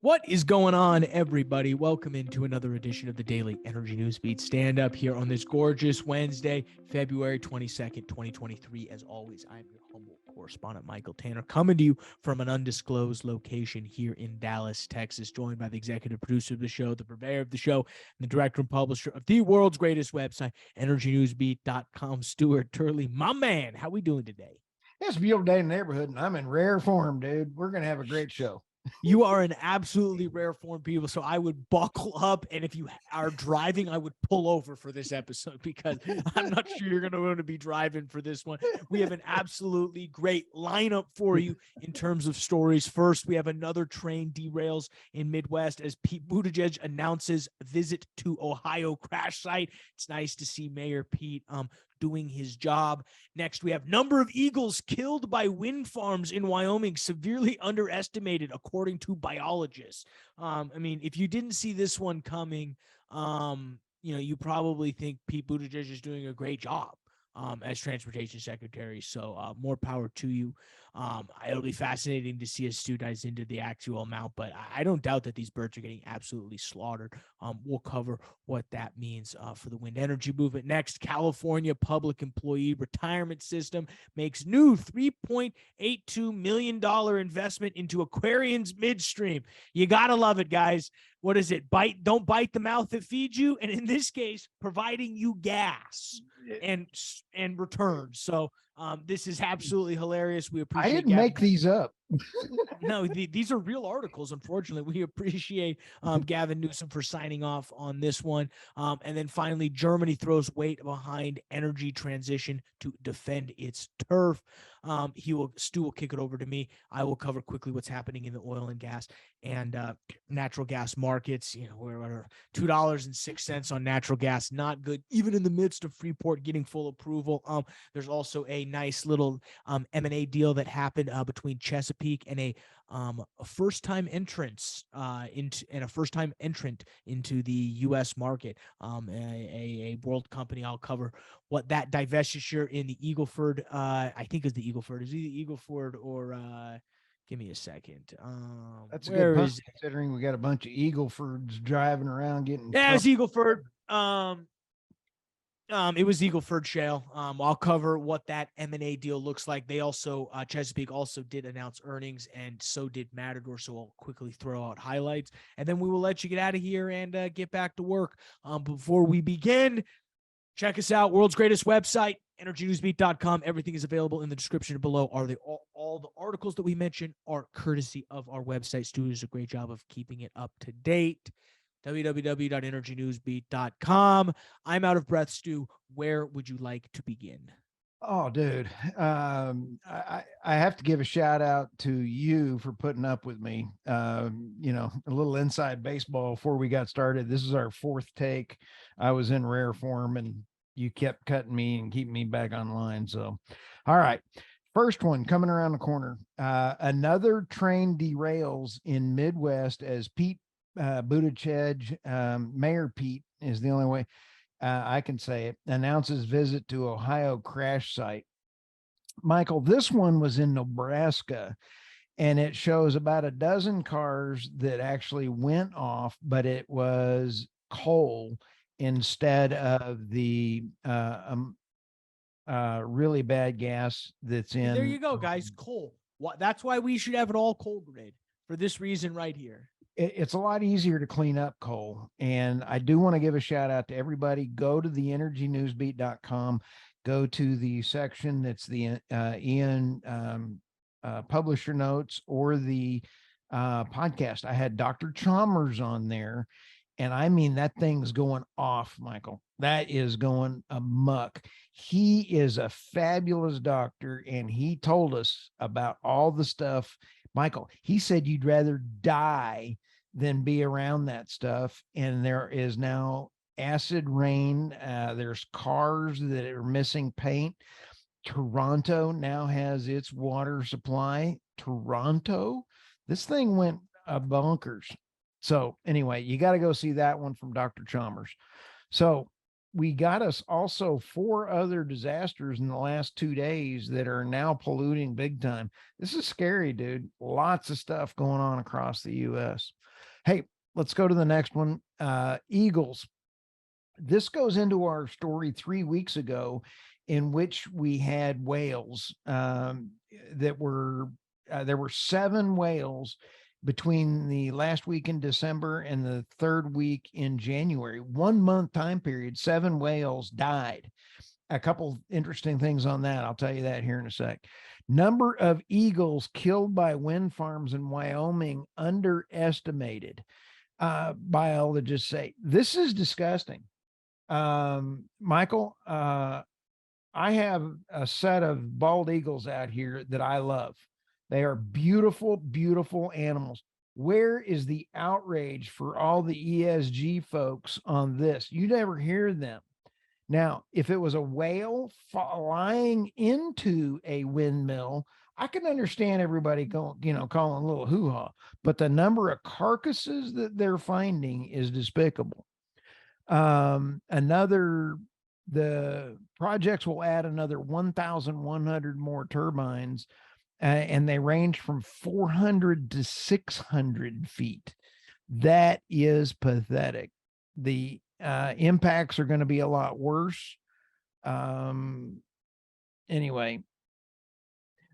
What is going on, everybody? Welcome into another edition of the Daily Energy News Beat Stand-Up here on this gorgeous Wednesday, February 22nd, 2023. As always, I'm your humble correspondent, Michael Tanner, coming to you from an undisclosed location here in Dallas, Texas, joined by the executive producer of the show, the purveyor of the show, and the director and publisher of the world's greatest website, EnergyNewsBeat.com, Stuart Turley. My man, how we doing today? It's a beautiful day in the neighborhood, and I'm in rare form, dude. We're going to have a great show. You are in absolutely rare form, people. So I would buckle up, and if you are driving, I would pull over for this episode because I'm not sure you're going to want to be driving for this one. We have an absolutely great lineup for you in terms of stories. First, we have another train derails in Midwest as Pete Buttigieg announces visit to Ohio crash site. It's nice to see Mayor Pete doing his job. Next, we have number of eagles killed by wind farms in Wyoming severely underestimated, according to biologists. I mean, if you didn't see this one coming, you probably think Pete Buttigieg is doing a great job as transportation secretary. So more power to you. It'll be fascinating to see as Stu dives into the actual amount, but I don't doubt that these birds are getting absolutely slaughtered. We'll cover what that means for the wind energy movement. Next, California public employee retirement system makes new $3.82 million investment into Aquarians midstream. You got to love it, guys. What is it? Don't bite the mouth that feeds you. And in this case, providing you gas and returns. So this is absolutely hilarious. We appreciate. I didn't make these up. No, these are real articles. Unfortunately, we appreciate Gavin Newsom for signing off on this one. And then finally, Germany throws weight behind energy transition to defend its turf. Stu will kick it over to me. I will cover quickly what's happening in the oil and gas and natural gas markets. You know, we're $2.06 on natural gas, not good, even in the midst of Freeport getting full approval. There's also a nice little M&A deal that happened between Chesapeake and a first-time entrance into the U.S. market, a world company. I'll cover what that divestiture in the Eagleford, I think is the Eagleford. Is it the Eagleford or give me a second. That's a good pun, considering we got a bunch of Eaglefords driving around getting. Yeah, it's Eagleford. It was Eagleford Shale. I'll cover what that M&A deal looks like. They also, Chesapeake also did announce earnings, and so did Matador. So I'll quickly throw out highlights, and then we will let you get out of here and get back to work. Before we begin, check us out. World's greatest website, EnergyNewsBeat.com. Everything is available in the description below. All the articles that we mentioned are courtesy of our website. Stu does a great job of keeping it up to date. www.energynewsbeat.com. I'm out of breath, Stu. Where would you like to begin? Oh, dude. I have to give a shout out to you for putting up with me. A little inside baseball before we got started. This is our fourth take. I was in rare form and you kept cutting me and keeping me back online. So, all right. First one coming around the corner. Another train derails in Midwest as Pete Buttigieg, Mayor Pete is the only way I can say it, announces visit to Ohio crash site. Michael, this one was in Nebraska, and it shows about a dozen cars that actually went off, but it was coal instead of the really bad gas that's in. There you go, guys. Coal. That's why we should have an all coal grid for this reason right here. It's a lot easier to clean up coal. And I do want to give a shout out to everybody. Go to the energynewsbeat.com, go to the section that's the Ian publisher notes or the podcast. I had Dr. Chalmers on there. And I mean, that thing's going off, Michael. That is going amok. He is a fabulous doctor. And he told us about all the stuff. Michael, he said you'd rather die than be around that stuff. And there is now acid rain. There's cars that are missing paint. Toronto now has its water supply. Toronto, this thing went bonkers. So anyway, you got to go see that one from Dr. Chalmers. So we got us also 4 other disasters in the last 2 days that are now polluting big time. This is scary, dude. Lots of stuff going on across the US. Hey, let's go to the next one. Eagles. This goes into our story 3 weeks ago, in which we had whales that were there were 7 whales between the last week in December and the 3rd week in January. 1 month time period, 7 whales died. A couple interesting things on that. I'll tell you that here in a sec. Number of eagles killed by wind farms in Wyoming underestimated. Biologists say this is disgusting. Michael, I have a set of bald eagles out here that I love. They are beautiful, beautiful animals. Where is the outrage for all the ESG folks on this? You never hear them. Now, if it was a whale flying into a windmill, I can understand everybody going, calling a little hoo-ha, but the number of carcasses that they're finding is despicable. The projects will add another 1,100 more turbines, and they range from 400 to 600 feet. That is pathetic. The impacts are going to be a lot worse. Anyway,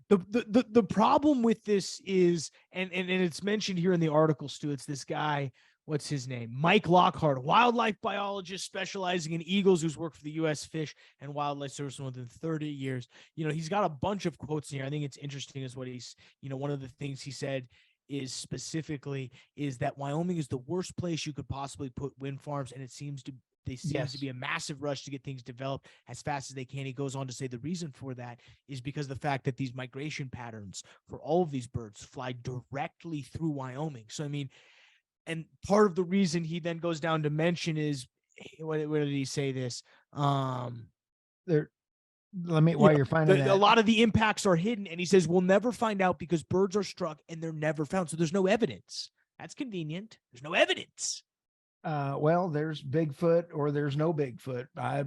the problem with this is, and it's mentioned here in the article, Stu, it's this guy, what's his name? Mike Lockhart, a wildlife biologist specializing in eagles who's worked for the U.S. Fish and Wildlife Service for more than 30 years. He's got a bunch of quotes here. I think it's interesting is what he's, one of the things he said is specifically is that Wyoming is the worst place you could possibly put wind farms, and it seems to be a massive rush to get things developed as fast as they can. He goes on to say the reason for that is because of the fact that these migration patterns for all of these birds fly directly through Wyoming. So, I mean, and part of the reason he then goes down to mention is, where did he say this? While you're finding that, a lot of the impacts are hidden, and he says we'll never find out because birds are struck and they're never found. So there's no evidence. That's convenient. There's no evidence. Well, there's Bigfoot or there's no Bigfoot. I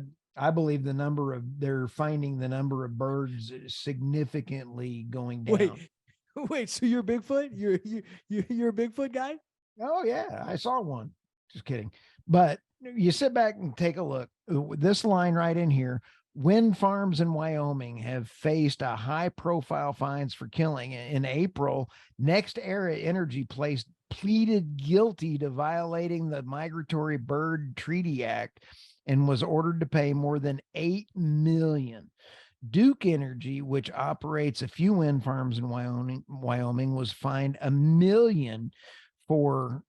believe they're finding the number of birds is significantly going down. Wait, so you're Bigfoot? You're a Bigfoot guy? Oh yeah, I saw one. Just kidding. But you sit back and take a look. This line right in here: wind farms in Wyoming have faced a high-profile fines for killing. In April, Next Era Energy pleaded guilty to violating the Migratory Bird Treaty Act and was ordered to pay more than $8 million. Duke Energy, which operates a few wind farms in Wyoming, was fined $1 million for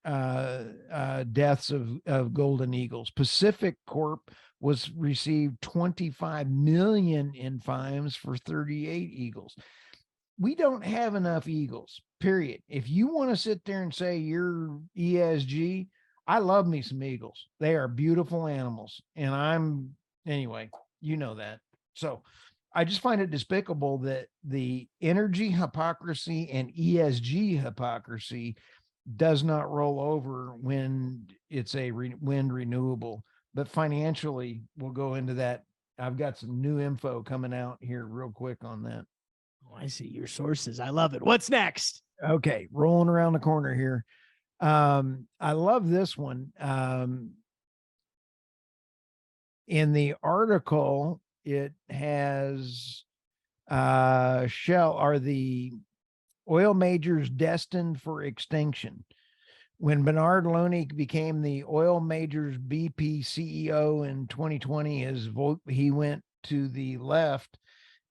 deaths of golden eagles. Pacific Corp was received $25 million in fines for 38 eagles. We don't have enough eagles, period. If you want to sit there and say you're ESG, I love me some eagles. They are beautiful animals. And anyway, you know that. So I just find it despicable that the energy hypocrisy and ESG hypocrisy does not roll over when it's a wind renewable. But financially, we'll go into that. I've got some new info coming out here real quick on that. Oh, I see your sources. I love it. What's next? Okay, rolling around the corner here. I love this one. In the article, it has Shell are the oil majors destined for extinction. When Bernard Looney became the oil majors BP CEO in 2020, he went to the left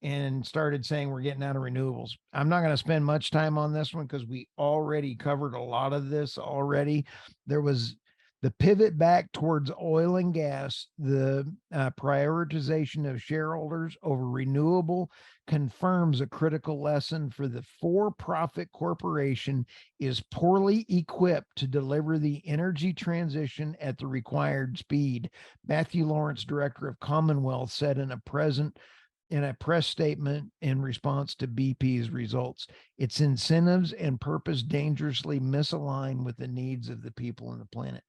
and started saying we're getting out of renewables. I'm not going to spend much time on this one because we already covered a lot of this already. There was the pivot back towards oil and gas, the prioritization of shareholders over renewable confirms a critical lesson for the for-profit corporation is poorly equipped to deliver the energy transition at the required speed. Matthew Lawrence, director of Commonwealth, said in a press statement in response to BP's results. Its incentives and purpose dangerously misalign with the needs of the people on the planet.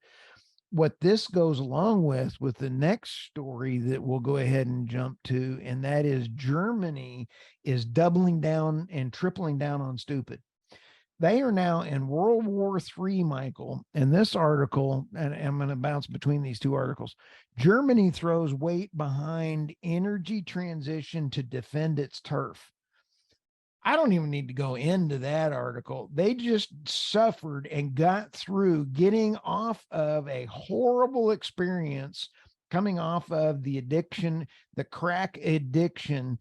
what this goes along with the next story that we'll go ahead and jump to, and that is Germany is doubling down and tripling down on stupid. They are now in World War III, Michael. In this article, and I'm going to bounce between these two articles, Germany throws weight behind energy transition to defend its turf. I don't even need to go into that article. They just suffered and got through getting off of a horrible experience, coming off of the addiction, the crack addiction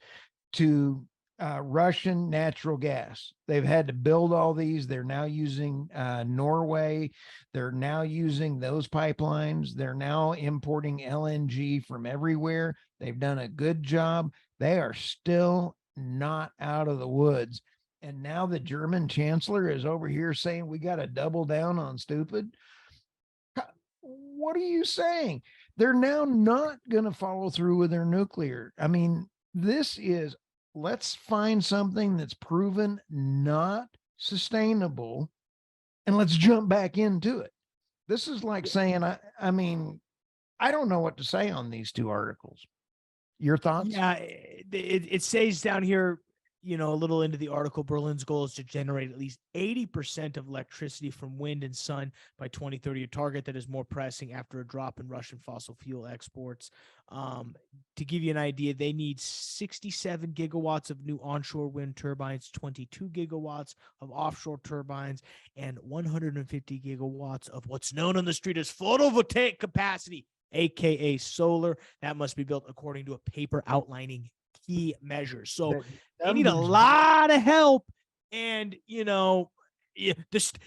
to Russian natural gas. They've had to build all these. They're now using Norway. They're now using those pipelines. They're now importing LNG from everywhere. They've done a good job. They are still not out of the woods. And now the German chancellor is over here saying we got to double down on stupid. What are you saying? They're now not going to follow through with their nuclear. I mean, this is, let's find something that's proven not sustainable and let's jump back into it. This is like saying, I mean, I don't know what to say on these two articles. Your thoughts? Yeah, it says down here, you know, a little into the article, Berlin's goal is to generate at least 80% of electricity from wind and sun by 2030, a target that is more pressing after a drop in Russian fossil fuel exports. To give you an idea, they need 67 gigawatts of new onshore wind turbines, 22 gigawatts of offshore turbines, and 150 gigawatts of what's known on the street as photovoltaic capacity, aka solar. That must be built according to a paper outlining key measures. So they need a lot of help. And, you know,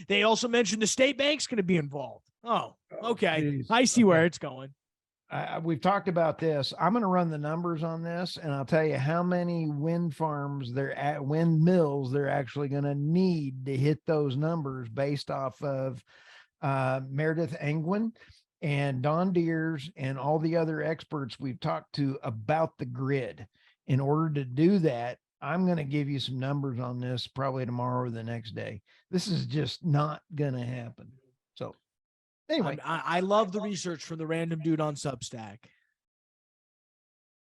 they also mentioned the state bank's going to be involved. Oh, okay. Geez. I see where it's going. We've talked about this. I'm going to run the numbers on this, and I'll tell you how many wind farms windmills they're actually going to need to hit those numbers based off of Meredith Angwin and Don Deers and all the other experts we've talked to about the grid. In order to do that, I'm going to give you some numbers on this probably tomorrow or the next day. This is just not going to happen. So anyway, I love the research from the random dude on Substack.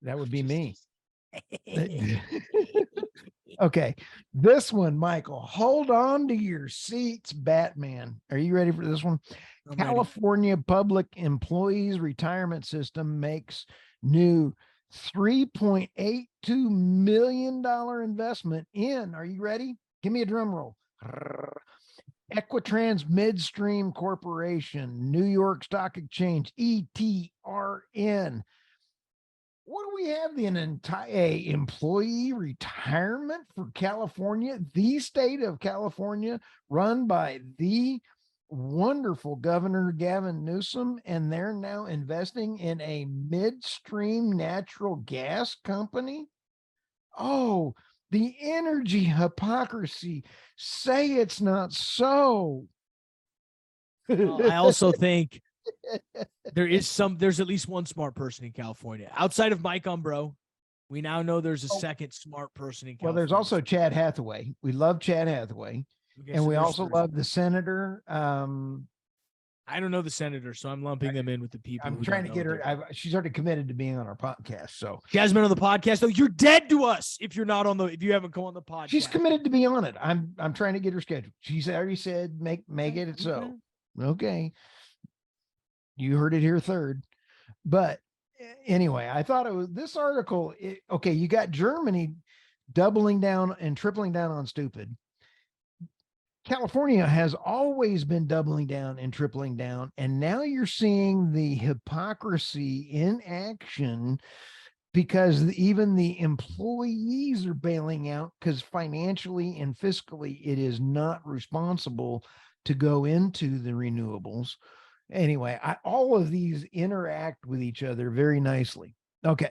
That would be me. Okay. This one, Michael, hold on to your seats, Batman. Are you ready for this one? California Public Employees Retirement System makes new $3.82 million investment in, are you ready? Give me a drum roll. Equitrans Midstream Corporation, New York Stock Exchange, ETRN. What do we have? The entire employee retirement for California, the state of California, run by the wonderful Governor Gavin Newsom, and they're now investing in a midstream natural gas company. Oh, the energy hypocrisy. Say it's not so. Well, I also think there's at least one smart person in California outside of Mike Umbro. We now know there's a second smart person in California. Well, there's also Chad Hathaway. We love Chad Hathaway. Okay, and so we also love the senator. I don't know the senator, so I'm lumping them in with the people. I'm trying to get her. She's already committed to being on our podcast. So she has been on the podcast, though. You're dead to us if you haven't come on the podcast. She's committed to be on it. I'm trying to get her scheduled. She's already said make it so. Okay. You heard it here third. But anyway, I thought it was this article. Okay, you got Germany doubling down and tripling down on stupid. California has always been doubling down and tripling down, and now you're seeing the hypocrisy in action because even the employees are bailing out because financially and fiscally it is not responsible to go into the renewables. Anyway, all of these interact with each other very nicely. Okay.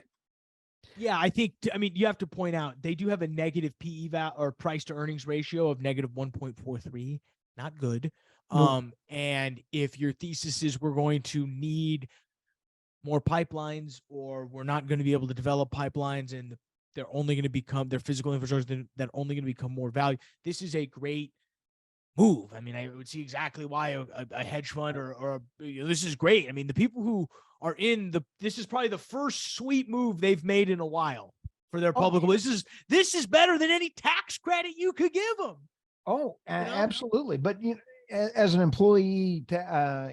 Yeah, I mean, you have to point out they do have a negative PE or price to earnings ratio of negative 1.43. Not good. Nope. And if your thesis is we're going to need more pipelines or we're not going to be able to develop pipelines and they're only going to become their physical infrastructure that only going to become more value. This is a great move. I mean, I would see exactly why a hedge fund or this is great. I mean, the people who are this is probably the first sweet move they've made in a while for their public. Oh, This is better than any tax credit you could give them. absolutely. But as an employee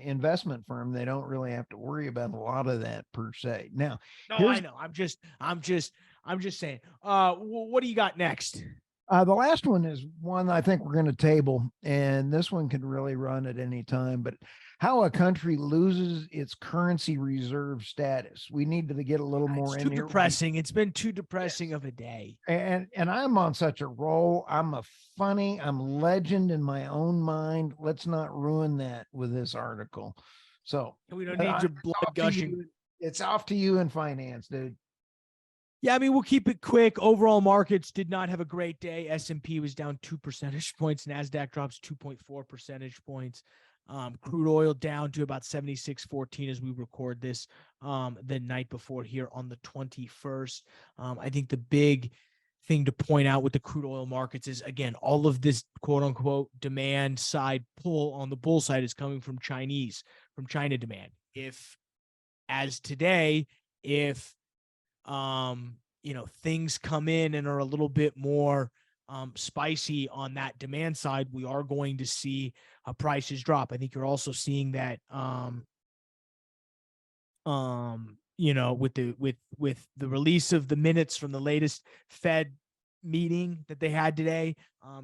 investment firm, they don't really have to worry about a lot of that per se. Now, no, I know. I'm just saying. What do you got next? The last one is one I think we're going to table, and this one could really run at any time. But how a country loses its currency reserve status. We need to get a little more in here. Depressing. It's been too depressing of a day. And I'm on such a roll. I'm legend in my own mind. Let's not ruin that with this article. So we don't need your blood gushing. It's off to you in finance, dude. Yeah, I mean, we'll keep it quick. Overall markets did not have a great day. S&P was down 2 percentage points. NASDAQ drops 2.4 percentage points. Crude oil down to about 76.14 as we record this the night before here on the 21st. I think the big thing to point out with the crude oil markets is, again, all of this quote unquote demand side pull on the bull side is coming from China demand. If things come in and are a little bit more spicy on that demand side, we are going to see prices drop. I think you're also seeing that with the release of the minutes from the latest Fed meeting that they had today,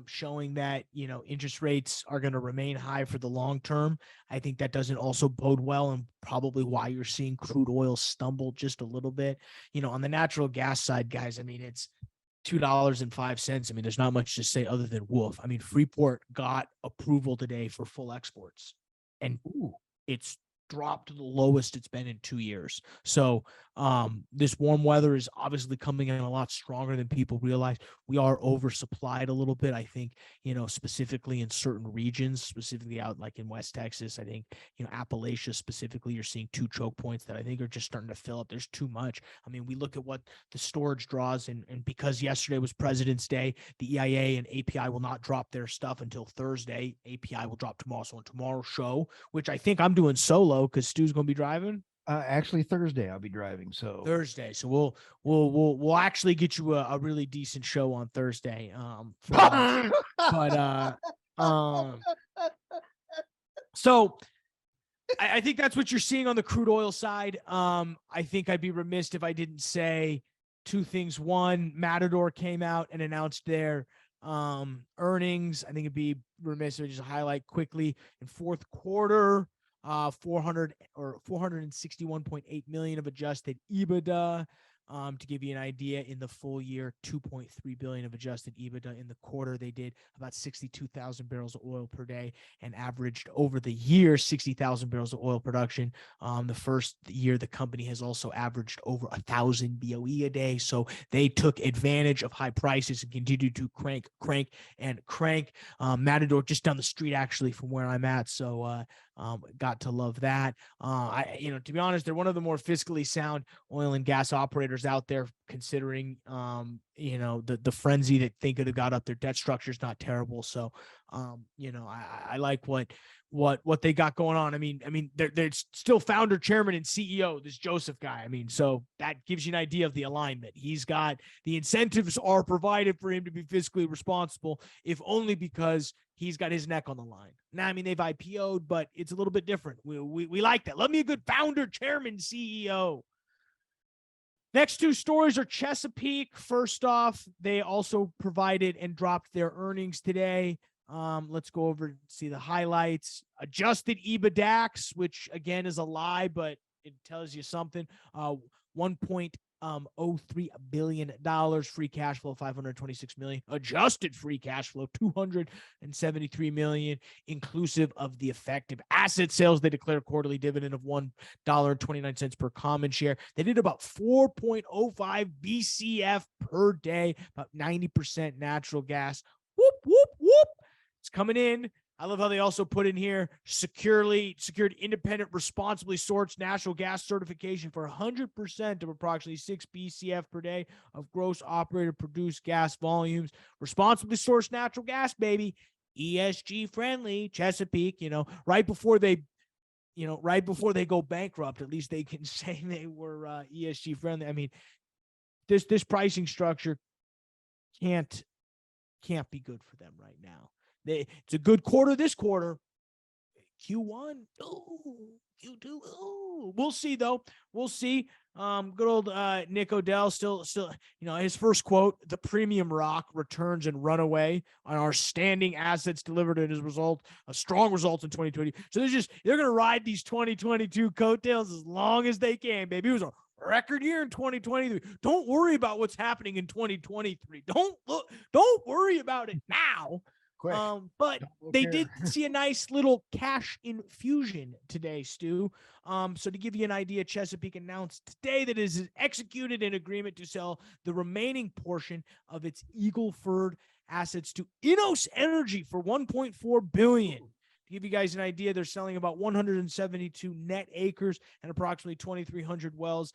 showing that interest rates are going to remain high for the long term. I think that doesn't also bode well, and probably why you're seeing crude oil stumble just a little bit. On the natural gas side, guys, I mean, it's $2.05. I mean, there's not much to say other than woof. I mean, Freeport got approval today for full exports, and it's dropped to the lowest it's been in 2 years. So this warm weather is obviously coming in a lot stronger than people realize. We are oversupplied a little bit, I think, specifically in certain regions, specifically out like in West Texas. I think, Appalachia specifically, you're seeing 2 choke points that I think are just starting to fill up. There's too much. I mean, we look at what the storage draws, and because yesterday was President's Day, the EIA and API will not drop their stuff until Thursday. API will drop tomorrow. So on tomorrow's show, which I think I'm doing solo because Stu's going to be driving. Actually, Thursday I'll be driving. So Thursday, so we'll actually get you a really decent show on Thursday. So I think that's what you're seeing on the crude oil side. I think I'd be remiss if I didn't say 2 things. One, Matador came out and announced their earnings. I think it'd be remiss if I just highlight quickly in fourth quarter. 461.8 million of adjusted EBITDA. To give you an idea, in the full year, 2.3 billion of adjusted EBITDA. In the quarter, they did about 62,000 barrels of oil per day and averaged over the year 60,000 barrels of oil production. The first year, the company has also averaged over 1,000 BOE a day. So they took advantage of high prices and continued to crank. Matador just down the street, actually, from where I'm at. So got to love that. To be honest, they're one of the more fiscally sound oil and gas operators out there, considering the frenzy that they could have got up. Their debt structure is not terrible. So I like what they got going on. I mean they're still founder, chairman, and CEO, this Joseph guy. I mean, so that gives you an idea of the alignment. He's got the incentives are provided for him to be fiscally responsible, if only because he's got his neck on the line. Now, I mean, they've IPO'd, but it's a little bit different. We like that. Love me a good founder, chairman, CEO. Next 2 stories are Chesapeake. First off, they also provided and dropped their earnings today. Let's go over and see the highlights. Adjusted EBITDAX, which again is a lie, but it tells you something. $1.03 billion, free cash flow $526 million, adjusted free cash flow $273 million, inclusive of the effective asset sales. They declared a quarterly dividend of $1.29 per common share. They did about 4.05 BCF per day, about 90% natural gas. Whoop, whoop, whoop. It's coming in. I love how they also put in here secured independent, responsibly sourced natural gas certification for 100% of approximately 6 BCF per day of gross operator produced gas volumes. Responsibly sourced natural gas, baby. ESG friendly. Chesapeake, right before they go bankrupt, at least they can say they were ESG friendly. I mean, this pricing structure can't be good for them right now. It's a good quarter this quarter. Q1, Q2, we'll see though. We'll see. Good old Nick Odell still, his first quote: "The premium rock returns and run away on our standing assets delivered as a result of strong results in 2020." So they're gonna ride these 2022 coattails as long as they can, baby. It was a record year in 2023. Don't worry about what's happening in 2023. Don't worry about it now. Quick. But they did see a nice little cash infusion today, Stu. So to give you an idea, Chesapeake announced today that it has executed an agreement to sell the remaining portion of its Eagle Ford assets to Enos Energy for $1.4 billion. To give you guys an idea, they're selling about 172 net acres and approximately 2,300 wells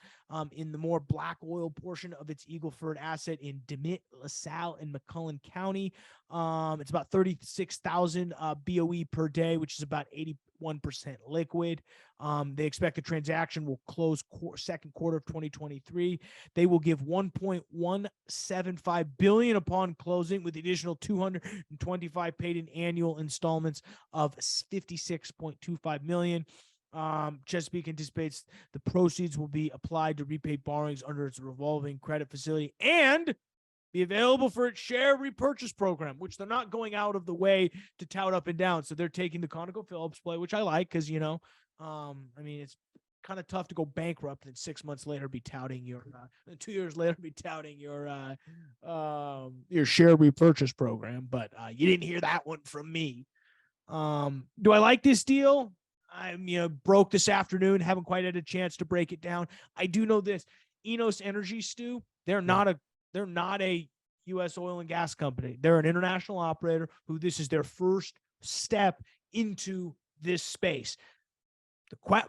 in the more black oil portion of its Eagle Ford asset in DeMitt, LaSalle, and McClellan County. It's about 36,000 BOE per day, which is about 81% liquid. They expect the transaction will close second quarter of 2023. They will give $1.175 billion upon closing, with the additional $225 paid in annual installments of $56.25 million. Chesapeake anticipates the proceeds will be applied to repay borrowings under its revolving credit facility and be available for its share repurchase program, which they're not going out of the way to tout up and down. So they're taking the ConocoPhillips play, which I like because, it's kind of tough to go bankrupt and 6 months later be touting 2 years later be touting your share repurchase program. But you didn't hear that one from me. Do I like this deal? I'm broke this afternoon, haven't quite had a chance to break it down. I do know this: Enos Energy, Stu, they're not a U.S. oil and gas company. They're an international operator who this is their first step into this space.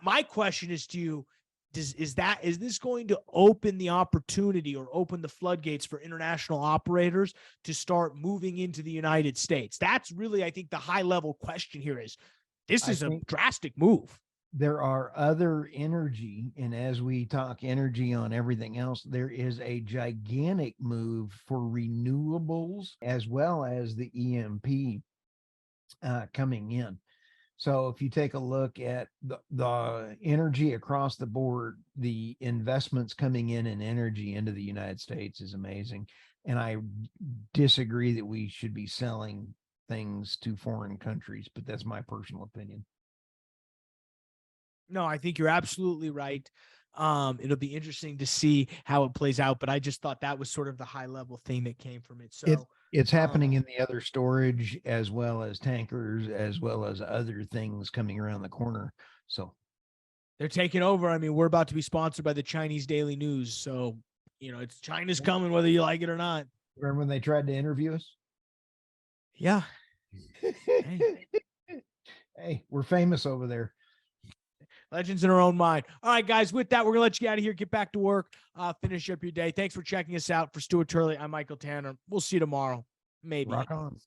My question is to you: is this going to open the opportunity or open the floodgates for international operators to start moving into the United States? That's really, I think, the high level question here is. This is a drastic move. There are other energy, and as we talk energy on everything else, there is a gigantic move for renewables as well as the EMP coming in. So if you take a look at the energy across the board, the investments coming in energy into the United States is amazing. And I disagree that we should be selling things to foreign countries, but that's my personal opinion. No, I think you're absolutely right. It'll be interesting to see how it plays out, but I just thought that was sort of the high level thing that came from it. So it's happening in the other storage as well as tankers, as well as other things coming around the corner. So they're taking over. I mean, we're about to be sponsored by the Chinese Daily News. So, it's China's coming, whether you like it or not. Remember when they tried to interview us? Yeah. Hey, we're famous over there. Legends in our own mind. All right, guys, with that, we're going to let you get out of here, get back to work, finish up your day. Thanks for checking us out. For Stuart Turley, I'm Michael Tanner. We'll see you tomorrow. Maybe. Rock on.